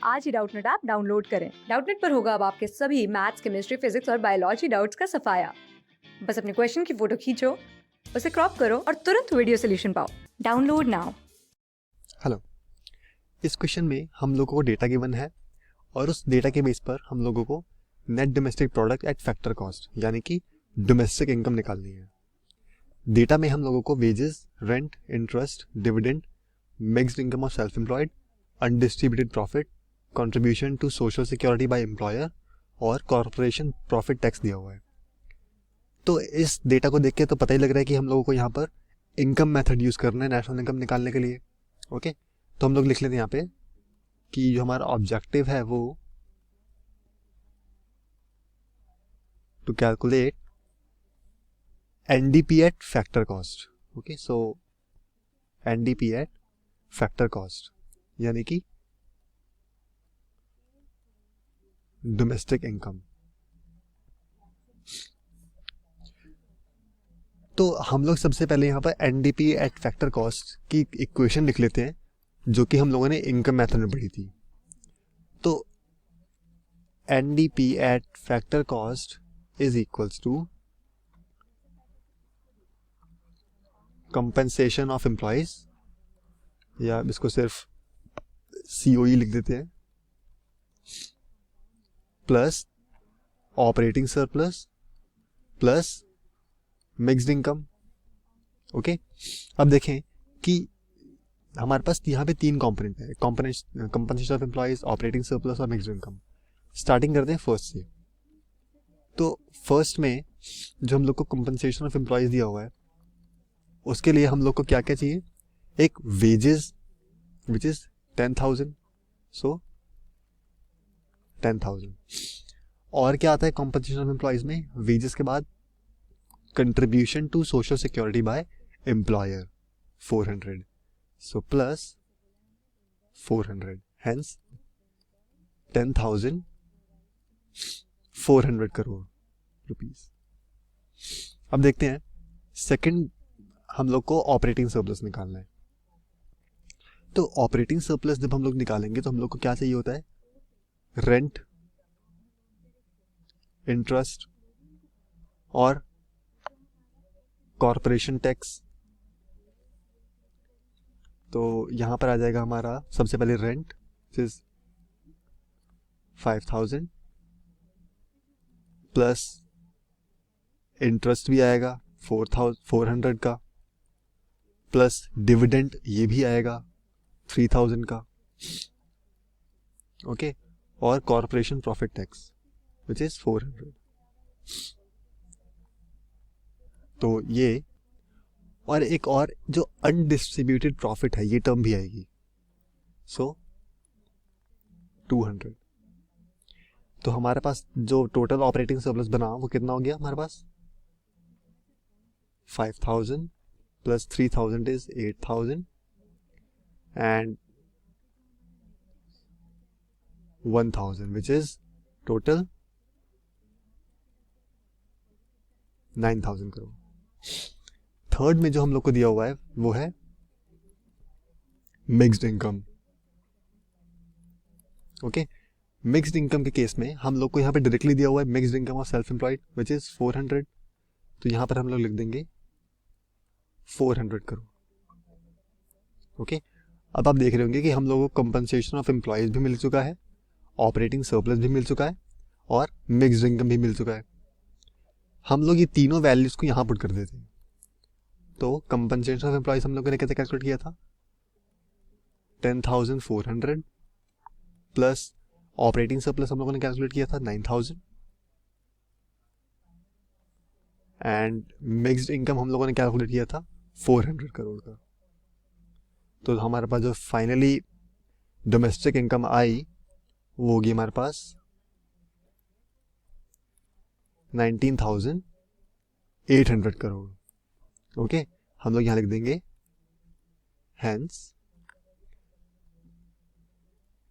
आज ही Doubtnut app download करें। Doubtnut पर होगा अब आपके सभी मैथ्स, केमिस्ट्री, फिजिक्स और बायोलॉजी डाउट्स का सफाया। बस अपने क्वेश्चन की फोटो खींचो, उसे क्रॉप करो और तुरंत वीडियो सोल्यूशन पाओ। Download now. हेलो, इस क्वेश्चन में हम लोगों को डेटा गिवन है और उस डेटा के बेस पर हम लोगों को net domestic product at factor cost यानी कि डोमेस्टिक इनकम निकालनी है। डेटा में हम लोगों को wages, rent, interest, dividend, mixed income of self employed, undistributed profit, contribution to social security by employer और कॉर्पोरेशन प्रॉफिट टैक्स दिया हुआ है। तो इस डेटा को देख के तो पता ही लग रहा है कि हम लोगों को यहाँ पर इनकम मेथड यूज करना है नेशनल इनकम निकालने के लिए। ओके, तो हम लोग लिख लेते हैं यहाँ पे कि जो हमारा ऑब्जेक्टिव है वो to calculate NDP at factor cost. Okay, so NDP at factor cost यानी कि डोमेस्टिक इनकम। तो हम लोग सबसे पहले यहाँ पर एनडीपी एट फैक्टर कॉस्ट की इक्वेशन लिख लेते हैं जो कि हम लोगों ने इनकम मेथड में पढ़ी थी। तो NDP at factor cost is equals to compensation of employees, या इसको सिर्फ सीओई लिख देते हैं, plus operating surplus plus mixed income. Okay, अब देखें कि हमारे पास यहाँ पे तीन कंपोनेंट है, compensation of employees, operating surplus और मिक्स्ड इनकम। स्टार्टिंग करते हैं फर्स्ट से। तो फर्स्ट में जो हम लोग को कंपनसेशन ऑफ एम्प्लॉयज दिया हुआ है उसके लिए हम लोग को क्या क्या चाहिए, एक वेजेस विच इज 10,000, सो 10,000। और क्या आता है कंपनसेशन ऑफ एम्प्लॉयज में, वेजेस के बाद contribution to social security by employer 400, so plus 400, hence 10,400 crore rupees. अब देखते हैं सेकंड, हम लोग को ऑपरेटिंग सरप्लस निकालना है। तो ऑपरेटिंग सरप्लस जब हम लोग निकालेंगे तो हम लोग को क्या चाहिए होता है, रेंट, इंटरेस्ट और कॉर्पोरेशन टैक्स। तो यहां पर आ जाएगा हमारा सबसे पहले रेंट, इज 5,000 प्लस इंटरेस्ट भी आएगा 400 का, प्लस डिविडेंड ये भी आएगा 3,000 का। ओके, और corporation profit tax which is 400। तो ये और एक और जो अनडिस्ट्रीब्यूटेड प्रॉफिट है ये टर्म भी आएगी, सो 200। तो हमारे पास जो टोटल ऑपरेटिंग सरप्लस बना वो कितना हो गया हमारे पास, 5,000 plus 3,000 is 8,000 and 1,000 which is total 9,000 crore. Third में जो हम लोग को दिया हुआ है वो है mixed income. Okay, mixed income के केस में हम लोग को यहाँ पे डायरेक्टली दिया हुआ है mixed income of self employed which is 400। तो यहाँ पर हम लोग लिख देंगे 400 करोड़। ओके, अब आप देख रहे होंगे कि हम लोगों को कंपनसेशन ऑफ एम्प्लॉयज भी मिल चुका है, ऑपरेटिंग सरप्लस भी मिल चुका है और मिक्स्ड इनकम भी मिल चुका है। हम लोग ये तीनों वैल्यूज को यहाँ पुट कर देते हैं। तो कंपनसेशन ऑफ एम्प्लॉयज हम लोगों ने कैसे कैलकुलेट किया था, 10,400 प्लस ऑपरेटिंग सरप्लस हम लोगों ने कैलकुलेट किया था 9,000 एंड मिक्स्ड इनकम हम लोगों ने कैलकुलेट किया था 400 करोड़ का। तो हमारे पास जो फाइनली डोमेस्टिक इनकम आई वो होगी हमारे पास 19,800 करोड़। ओके, हम लोग यहां लिख देंगे हेंस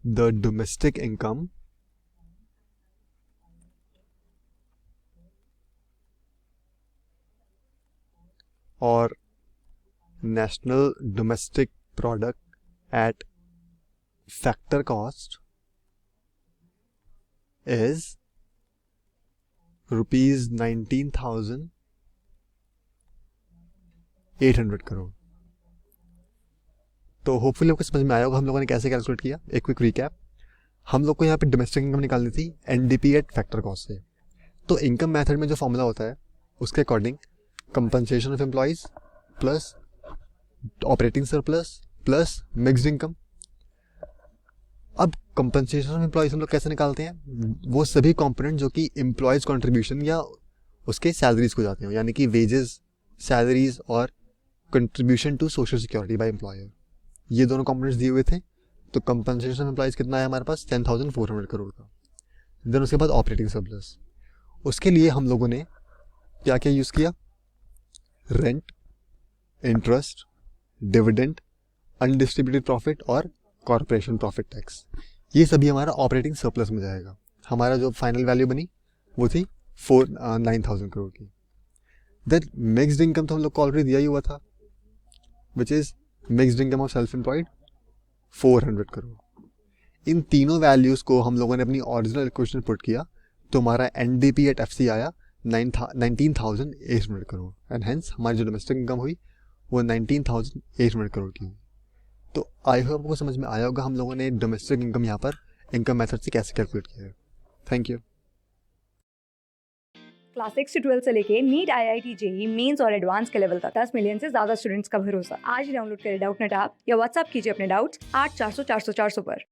द डोमेस्टिक इनकम और national domestic product at factor cost is ₹19,800 crore. तो होपफुली आपको समझ में आया होगा हम लोगों ने कैसे कैलकुलेट किया। एक क्विक रिकैप, हम लोग को यहाँ पे डोमेस्टिक इनकम निकालनी थी एनडीपी एट फैक्टर कॉस्ट से। तो इनकम मेथड में जो फॉर्मूला होता है उसके according compensation of employees plus operating surplus plus mixed income. अब कंपनसेशन ऑफ एम्प्लॉयज हम लोग कैसे निकालते हैं, वो सभी कंपोनेंट जो कि एम्प्लॉयज कंट्रीब्यूशन या उसके सैलरीज को जाते हैं, यानी कि वेजेस, सैलरीज और contribution to social security by employer, ये दोनों कंपोनेंट्स दिए हुए थे। तो कंपनसेशन ऑफ एम्प्लॉयज कितना है हमारे पास 10,400 करोड़ का। देन उसके बाद ऑपरेटिंग सरप्लस, उसके लिए हम लोगों ने क्या क्या यूज़ किया, rent, interest, dividend, undistributed profit और कॉर्पोरेशन प्रॉफिट टैक्स। ये सभी हमारा ऑपरेटिंग सरप्लस में जाएगा। हमारा जो फाइनल वैल्यू बनी वो थी 9,000 करोड़ की। देन मिक्स्ड इनकम तो हम लोग को ऑलरेडी दिया ही हुआ था, which is mixed income of self employed 400 crore. इन तीनों वैल्यूज़ को हम लोगों ने अपनी ओरिजिनल इक्वेशन पुट किया तो हमारा एनडीपी एट एफसी आया 19,800 करोड़, एंड हेंस हमारी जो डोमेस्टिक इनकम हुई वो 19,800 करोड़ की हुई। तो आई होप आपको समझ में आया होगा हम लोगों ने डोमेस्टिक इनकम यहाँ पर इनकम मेथड से कैसे कैलकुलेट किया है। Thank you. क्लास 6 से 12 से लेके नीट, IIT, जेई, मेंस और एडवांस के लेवल तक 10 मिलियन से ज्यादा स्टूडेंट्स का भरोसा। आज ही डाउनलोड करें डाउटनेट ऐप या व्हाट्सएप कीजिए अपने डाउट्स 8400 400 400 पर।